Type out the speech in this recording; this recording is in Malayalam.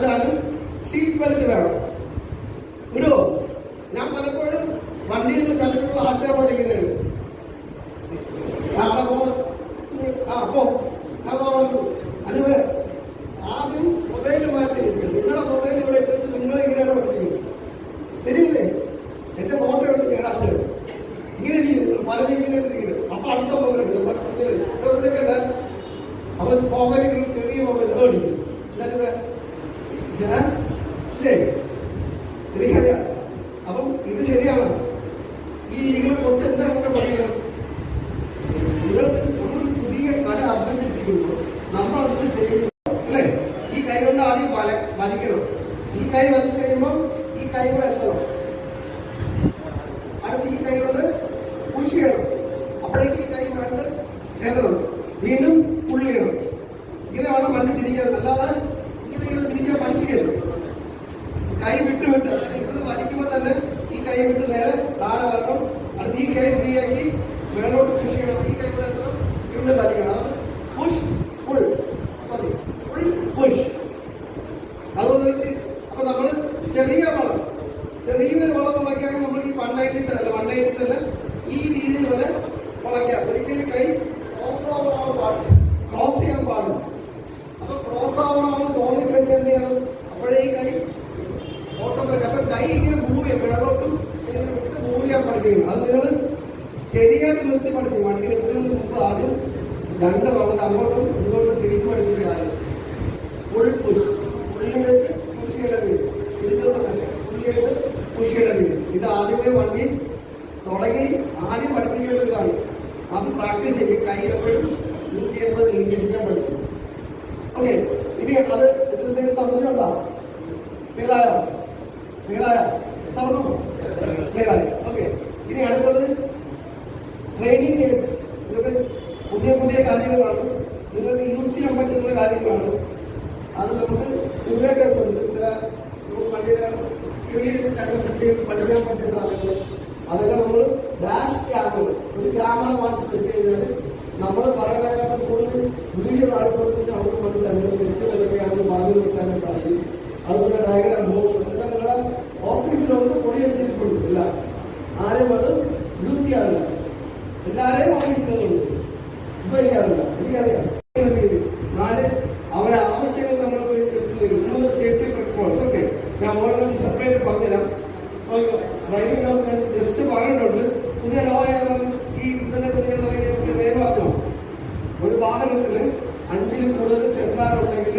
ആശാനും സീറ്റ് ബെൽറ്റ് വേണം. വിടുവോ? ഞാൻ പലപ്പോഴും വണ്ടിയിൽ നിന്ന് കണ്ടിട്ടുള്ള ആശാമാരിങ്ങനെയാണ്. അനുവേ ആദ്യം മൊബൈൽ മാറ്റിയിരിക്കും. നിങ്ങളുടെ മൊബൈൽ ഇവിടെ എത്തിയിട്ട് നിങ്ങളിങ്ങനെയാണ് പഠിക്കുന്നത്. ശരിയല്ലേ? എന്റെ ഫോട്ടോ ഉണ്ട് ചേടാത്ത ഇങ്ങനെ ഇരിക്കുന്നു, പലരും ഇങ്ങനെ ഇരിക്കുന്നത്. അപ്പൊ അടുത്ത മൊബൈൽ എടുക്കുന്നത് അപ്പൊ പോകാനും ചെറിയ മൊബൈൽ അതോ അടിക്കും. ഇല്ലേ? എനിക്കറിയാം. അപ്പം ഇത് ശരിയാണ്. ഈ ഇരിക്കുന്ന കുറച്ച് എന്താ നമുക്ക് പഠിക്കണം? നിങ്ങൾ നമ്മൾ പുതിയ കല അഭ്യസിപ്പിക്കുമ്പോൾ നമ്മളത് ചെയ്യുന്നു അല്ലേ? ഈ കൈ കൊണ്ട് ആദ്യം വലിക്കണം. ഈ കൈ വലിച്ചു കഴിയുമ്പോൾ ഈ കൈ കൂടെ എത്തണം. അടുത്ത് ഈ കൈ കൊണ്ട് പുഷ് ചെയ്യണം. അപ്പോഴേക്ക് ഈ കൈ വേണ്ട എത്തണം. വീണ്ടും പുള്ളി ചെയ്യണം. ഇങ്ങനെ വേണം വണ്ടി തിരിക്കാൻ. അല്ലാതെ ഇങ്ങനെ തിരിക്കാൻ പഠിപ്പിക്കരുത്. കൈ വിട്ട് ഇവിടെ വലിക്കുമ്പോൾ തന്നെ ഈ കൈ വിട്ട് നേരെ താഴെ വരണം. അടുത്ത് ഈ കൈ ഫ്രീ ആക്കി മേളോട്ട് പുഷ് ചെയ്യണം. ഈ കൈ കൂടെ എത്തണം. ഇവിടെ വലിക്കണം. പുഷ് പുൾ മതി. Pull push. അതുപോലെ തിരിച്ച്. അപ്പൊ നമ്മൾ ചെറിയൊരു വളം മുളയ്ക്കുകയാണെങ്കിൽ നമ്മൾ ഈ 190 തന്നെ ഈ രീതിയിൽ വരെ മുളയ്ക്കാം. ഒരിക്കലും കൈ ക്രോസ് ചെയ്യാൻ പാടില്ല. അപ്പൊ ക്രോസ് ആവണമെന്ന് തോന്നിക്കഴിഞ്ഞാൽ എന്ത് ചെയ്യണം? അപ്പോഴേ ഈ കൈ ഓട്ടോമാറ്റിക്. അപ്പൊ കൈ ഇങ്ങനെ മൂവ് ചെയ്യും. മേളോട്ടും ഇങ്ങനെ വിട്ട് മൂവ് ചെയ്യാൻ പഠിക്കണം. അത് നിങ്ങൾ സ്റ്റഡിയായിട്ട് നിർത്തി പഠിക്കും. വണ്ടി എടുക്കുന്നതിന് മുമ്പ് ആദ്യം 2 റൗണ്ട് അങ്ങോട്ടും ഇങ്ങോട്ടും തിരിച്ചു പഠിക്കുക. ആദ്യം ഫുൾ പുഷ്. പുള്ളിയിലേക്ക് പുഷ് ചെയ്യേണ്ടി വരും. തിരിച്ചുള്ളതല്ല, പുള്ളിയായിട്ട് പുഷ് ചെയ്യേണ്ടി വരും. ഇത് ആദ്യമേ വണ്ടി തുടങ്ങി ആദ്യം പഠിപ്പിക്കേണ്ട ഇതാണ്. അത് പ്രാക്ടീസ് ചെയ്യും. കൈ എപ്പോഴും 180 ഇരിക്കാൻ പഠിക്കും. ഓക്കെ. ഇനി അത് ഇതിലെന്തെങ്കിലും സംശയം ഉണ്ടോ? ക്ലിയറായോ? ക്ലിയറായി. ഓക്കെ. ഇനി അടുത്തത് ട്രെയിനിങ് എയ്ഡ്സ്. ഇതൊക്കെ പുതിയ കാര്യങ്ങളാണ്. നിങ്ങൾക്ക് യൂസ് ചെയ്യാൻ പറ്റുന്ന കാര്യങ്ങളാണ്. അത് നമുക്ക് സിമുലേറ്റേഴ്സ് ഉണ്ട്. ചില വണ്ടിയുടെ സ്ക്രീനിൽ പഠിക്കാൻ പറ്റുന്ന സാധനങ്ങൾ. അതൊക്കെ നമ്മൾ ഡാഷ് ക്യാമറ, ഒരു ക്യാമറ വാങ്ങിച്ച് വെച്ച് കഴിഞ്ഞാൽ നമ്മൾ പറയാനായിട്ട് കൂടുതൽ വീഡിയോ കാണിച്ചു കൊടുത്തിട്ട് അവർക്ക് മനസ്സിലാകും തെറ്റുകൾ ഏതൊക്കെയാണെന്ന് പറഞ്ഞു കൊടുക്കാനും സാധിക്കും. അതുപോലെ ഡയഗ്രാം ബോർഡ് ഇതെല്ലാം നിങ്ങളുടെ ഓഫീസിലോട്ട് പൊടിയടിച്ചിട്ടുണ്ട്. ഇല്ല, ആരും അത് യൂസ് ചെയ്യാറില്ല. എല്ലാവരെയും ഓഫീസിലുണ്ട്. ഇപ്പൊ എനിക്കറിയില്ല. 4 അവരെ ആവശ്യങ്ങൾ നമ്മൾ സേഫ്റ്റി പ്രിക്കോഷൻസ്. ഓക്കെ, ഞാൻ ഓരോന്നും സെപ്പറേറ്റ് പറഞ്ഞുതരാം. ഡ്രൈവിംഗ് ലോ ഞാൻ ജസ്റ്റ് പറഞ്ഞിട്ടുണ്ട്. പുതിയ ലോ ഏതാണ്? ഈ ഇന്നലെ പുതിയ നിയമം അറിഞ്ഞോ? ഒരു വാഹനത്തിന് 5-ൽ കൂടുതൽ സെൻസാർ ഉണ്ടെങ്കിൽ